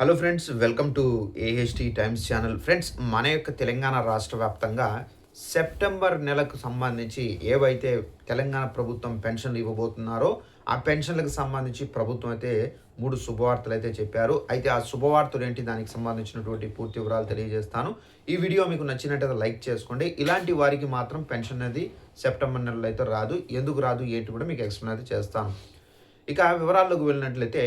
Hello friends, welcome to AHT times channel. Friends, మన యొక్క తెలంగాణ రాష్ట్ర వ్యాప్తంగా సెప్టెంబర్ నెలకు సంబంధించి ఏవైతే తెలంగాణ ప్రభుత్వం పెన్షన్లు ఇవ్వబోతున్నారో ఆ పెన్షన్లకు సంబంధించి ప్రభుత్వం అయితే 3 శుభవార్తలు అయితే చెప్పారు. అయితే ఆ శుభవార్తలు ఏంటి, దానికి సంబంధించినటువంటి పూర్తి వివరాలు తెలియజేస్తాను. ఈ వీడియో మీకు నచ్చినట్టయితే లైక్ చేసుకోండి. ఇలాంటి వారికి మాత్రం పెన్షన్ అనేది సెప్టెంబర్ నెలలో అయితే రాదు. ఎందుకు రాదు ఏంటి కూడా మీకు ఎక్స్ప్లెయిన్ అయితే చేస్తాను. ఇక వివరాల్లోకి వెళ్ళినట్లయితే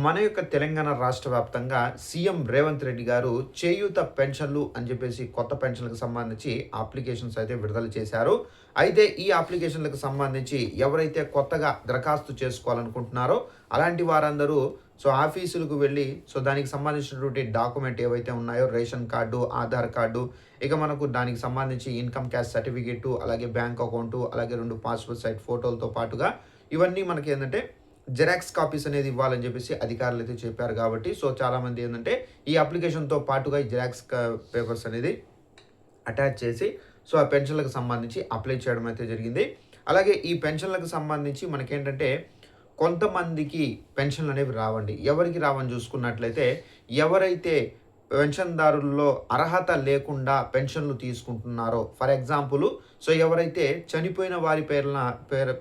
మన యొక్క తెలంగాణ రాష్ట్ర వ్యాప్తంగా సీఎం రేవంత్ రెడ్డి గారు చేయూత పెన్షన్లు అని చెప్పేసి కొత్త పెన్షన్లకు సంబంధించి అప్లికేషన్స్ అయితే విడుదల చేశారు. అయితే ఈ అప్లికేషన్లకు సంబంధించి ఎవరైతే కొత్తగా దరఖాస్తు చేసుకోవాలనుకుంటున్నారో అలాంటి వారందరూ ఆఫీసులకు వెళ్ళి దానికి సంబంధించినటువంటి డాక్యుమెంట్ ఏవైతే ఉన్నాయో రేషన్ కార్డు, ఆధార్ కార్డు, ఇక మనకు దానికి సంబంధించి ఇన్కమ్ క్యాస్ట్ సర్టిఫికేటు, అలాగే బ్యాంక్ అకౌంటు, అలాగే 2 పాస్పోర్ట్ సైజ్ ఫోటోలతో పాటుగా ఇవన్నీ మనకి ఏంటంటే జెరాక్స్ కాపీస్ అనేది ఇవ్వాలని చెప్పేసి అధికారులు అయితే చెప్పారు. కాబట్టి చాలామంది ఏంటంటే ఈ అప్లికేషన్తో పాటుగా ఈ జెరాక్స్ పేపర్స్ అనేది అటాచ్ చేసి ఆ పెన్షన్లకు సంబంధించి అప్లై చేయడం అయితే జరిగింది. అలాగే ఈ పెన్షన్లకు సంబంధించి మనకేంటంటే కొంతమందికి పెన్షన్లు అనేవి రావండి. ఎవరికి రావని చూసుకున్నట్లయితే ఎవరైతే పెన్షన్దారుల్లో అర్హత లేకుండా పెన్షన్లు తీసుకుంటున్నారో, ఫర్ ఎగ్జాంపుల్ ఎవరైతే చనిపోయిన వారి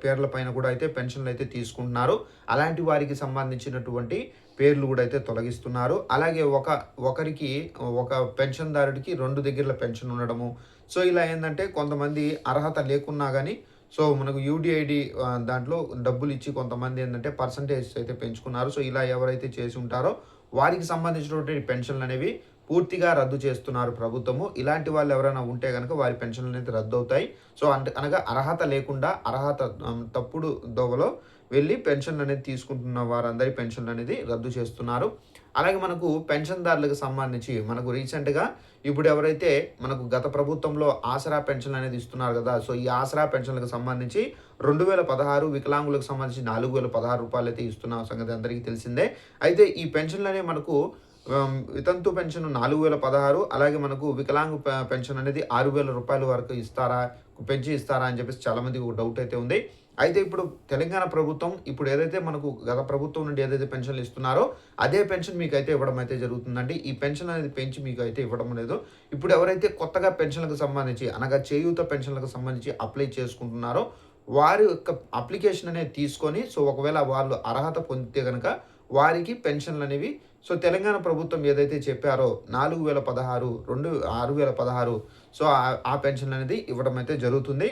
పేర్ల పైన కూడా అయితే పెన్షన్లు అయితే తీసుకుంటున్నారో అలాంటి వారికి సంబంధించినటువంటి పేర్లు కూడా అయితే తొలగిస్తున్నారు. అలాగే ఒకరికి ఒక పెన్షన్దారుడికి 2 దగ్గరల పెన్షన్ ఉండడము. ఇలా ఏంటంటే కొంతమంది అర్హత లేకున్నా కానీ మనకు యూడిఐడి దాంట్లో డబ్బులు ఇచ్చి కొంతమంది ఏంటంటే పర్సంటేజ్ అయితే పెంచుకున్నారు. ఇలా ఎవరైతే చేసి ఉంటారో వారికి సంబంధించినటువంటి పెన్షన్లు అనేవి పూర్తిగా రద్దు చేస్తున్నారు ప్రభుత్వము. ఇలాంటి వాళ్ళు ఎవరైనా ఉంటే కనుక వారి పెన్షన్లు అనేది రద్దు అవుతాయి. అనగా అర్హత లేకుండా తప్పుడు దోవలో వెళ్ళి పెన్షన్లు అనేది తీసుకుంటున్న వారందరి పెన్షన్లు అనేది రద్దు చేస్తున్నారు. అలాగే మనకు పెన్షన్దారులకు సంబంధించి మనకు రీసెంట్గా ఇప్పుడు ఎవరైతే మనకు గత ప్రభుత్వంలో ఆసరా పెన్షన్లు అనేది ఇస్తున్నారు కదా, ఈ ఆసరా పెన్షన్లకు సంబంధించి 2016 వికలాంగులకు సంబంధించి 4016 రూపాయలు అయితే ఇస్తున్న సంగతి అందరికీ తెలిసిందే. అయితే ఈ పెన్షన్లు అనేవి మనకు వితంతు పెన్షన్ 4016, అలాగే మనకు వికలాంగు పెన్షన్ అనేది 6000 రూపాయల వరకు పెంచి ఇస్తారా అని చెప్పేసి చాలామందికి ఒక డౌట్ అయితే ఉంది. అయితే ఇప్పుడు తెలంగాణ ప్రభుత్వం ఇప్పుడు ఏదైతే మనకు గత ప్రభుత్వం నుండి ఏదైతే పెన్షన్లు ఇస్తున్నారో అదే పెన్షన్ మీకు అయితే ఇవ్వడం అయితే జరుగుతుందండి. ఈ పెన్షన్ అనేది పెంచి మీకు అయితే ఇవ్వడం లేదు. ఇప్పుడు ఎవరైతే కొత్తగా పెన్షన్లకు సంబంధించి అనగా చేయూత పెన్షన్లకు సంబంధించి అప్లై చేసుకుంటున్నారో వారి యొక్క అప్లికేషన్ అనేది తీసుకొని ఒకవేళ వాళ్ళు అర్హత పొందితే కనుక వారికి పెన్షన్లు అనేవి తెలంగాణ ప్రభుత్వం ఏదైతే చెప్పారో 4016, 6016 ఆ పెన్షన్ అనేది ఇవ్వడం అయితే జరుగుతుంది.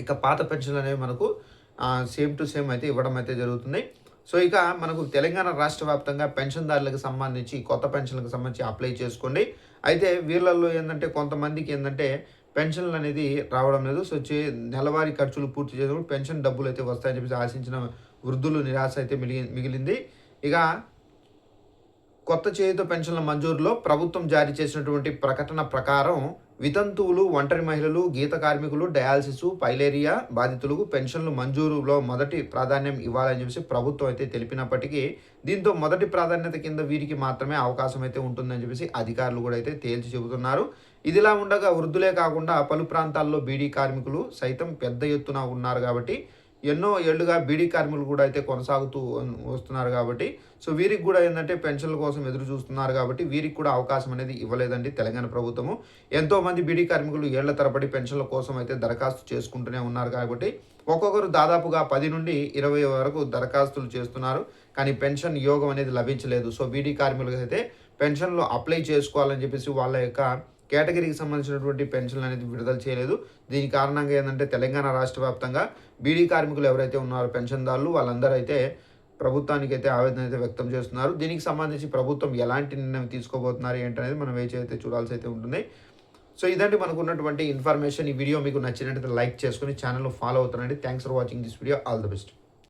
ఇక పాత పెన్షన్లు అనేవి మనకు సేమ్ టు సేమ్ అయితే ఇవ్వడం అయితే జరుగుతుంది. ఇక మనకు తెలంగాణ రాష్ట్ర వ్యాప్తంగా పెన్షన్దారులకు సంబంధించి కొత్త పెన్షన్లకు సంబంధించి అప్లై చేసుకోండి. అయితే వీళ్ళల్లో ఏంటంటే కొంతమందికి ఏంటంటే పెన్షన్లు అనేది రావడం లేదు. నెలవారీ ఖర్చులు పూర్తి చేసినప్పుడు పెన్షన్ డబ్బులు అయితే వస్తాయని చెప్పేసి ఆశించిన వృద్ధులు నిరాశ అయితే మిగిలింది. ఇక కొత్త చేయూత పెన్షన్ల మంజూరులో ప్రభుత్వం జారీ చేసినటువంటి ప్రకటన ప్రకారం వితంతువులు, ఒంటరి మహిళలు, గీత కార్మికులు, డయాలసిస్, పైలేరియా బాధితులకు పెన్షన్లు మంజూరులో మొదటి ప్రాధాన్యం ఇవ్వాలని చెప్పేసి ప్రభుత్వం అయితే తెలిపినప్పటికీ దీంతో మొదటి ప్రాధాన్యత కింద వీరికి మాత్రమే అవకాశం అయితే ఉంటుందని చెప్పేసి అధికారులు కూడా అయితే తేల్చి చెబుతున్నారు. ఇదిలా ఉండగా వృద్ధులే కాకుండా పలు ప్రాంతాల్లో బీడీ కార్మికులు సైతం పెద్ద ఎత్తున ఉన్నారు. కాబట్టి ఎన్నో ఏళ్లుగా బీడీ కార్మికులు కూడా అయితే కొనసాగుతూ వస్తున్నారు. కాబట్టి వీరికి కూడా ఏంటంటే పెన్షన్ల కోసం ఎదురు చూస్తున్నారు. కాబట్టి వీరికి కూడా అవకాశం అనేది ఇవ్వలేదండి తెలంగాణ ప్రభుత్వము. ఎంతోమంది బీడీ కార్మికులు ఏళ్ల తరబడి పెన్షన్ల కోసం అయితే దరఖాస్తు చేసుకుంటూనే ఉన్నారు. కాబట్టి ఒక్కొక్కరు దాదాపుగా 10 నుండి 20 వరకు దరఖాస్తులు చేస్తున్నారు. కానీ పెన్షన్ యోగం అనేది లభించలేదు. బీడీ కార్మికులకు అయితే పెన్షన్లు అప్లై చేసుకోవాలని చెప్పేసి వాళ్ళ యొక్క కేటగిరీకి సంబంధించినటువంటి పెన్షన్లు అనేది విడుదల చేయలేదు. దీని కారణంగా ఏంటంటే తెలంగాణ రాష్ట్ర వ్యాప్తంగా బీడీ కార్మికులు ఎవరైతే ఉన్నారో పెన్షన్దారులు వాళ్ళందరూ అయితే ప్రభుత్వానికి అయితే ఆవేదన అయితే వ్యక్తం చేస్తున్నారు. దీనికి సంబంధించి ప్రభుత్వం ఎలాంటి నిర్ణయం తీసుకోబోతున్నారు ఏంటనేది మనం వేచి అయితే చూడాల్సి అయితే ఉంటుంది. ఇదండి మనకు ఉన్నటువంటి ఇన్ఫర్మేషన్. ఈ వీడియో మీకు నచ్చినట్లయితే లైక్ చేసుకుని ఛానల్ ఫాలో అవుతానండి. Thanks for watching this video. All the best.